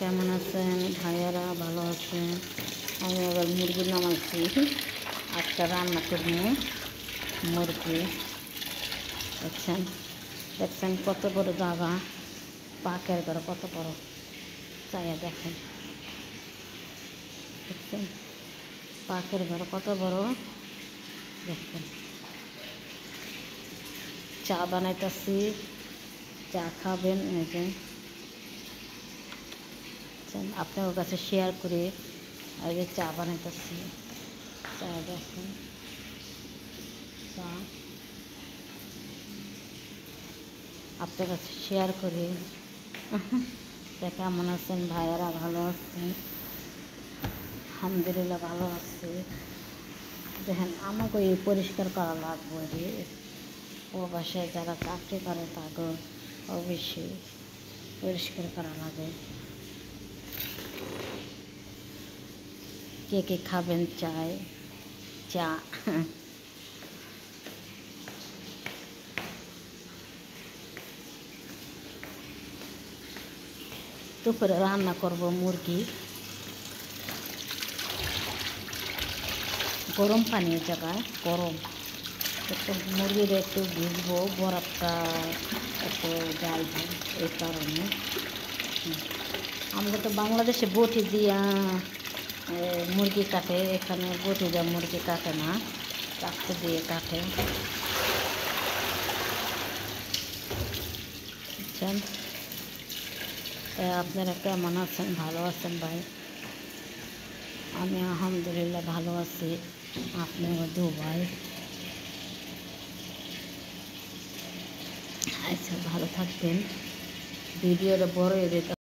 কেমন আছেন ভাইয়ারা? ভালো আছেন? আমি আবার মুরগি নামাইছি, আজকে রান্না করবো মুরগি। দেখছেন দেখছেন কত বড় জায়গা, পাকের ঘরে কত বড়, চাইয়া দেখেন। দেখছেন পাকের ঘরে কত বড়, দেখছেন। চা বানাইতেছি, চা খাবেন। এই যে আপনার কাছে শেয়ার করে এই যে চা বানাইতেছি, চা দেখেন, চা আপনার কাছে শেয়ার করি। কেমন আছেন ভাইয়ারা? ভালো আছেন? আলহামদুলিল্লাহ ভালো আছে। দেখেন আমাকে এই পরিষ্কার করা লাগবে রে, ও বাসায় যারা চাকরি করে তাকে অবশ্যই পরিষ্কার করা লাগে। কে কে খাবেন চায় চা? দুপুরে রান্না করব মুরগি, গরম পানির জায়গায় গরম একটু মুরগির একটু ভিজবো, বরফটা একটু যাইব, এই কারণে। আমরা তো বাংলাদেশে বটি দিয়া মুরগি কাটে, এখানে বটি দিয়ে মুরগি কাটে না, চাকু দিয়ে কাটে। বুঝছেন? আপনারা কেমন আছেন? ভালো আছেন ভাই? আমি আলহামদুলিল্লাহ ভালো আছি। আপনারা দুবাই। আচ্ছা, ভালো থাকবেন। ভিডিওটা বড় হয়ে যেতে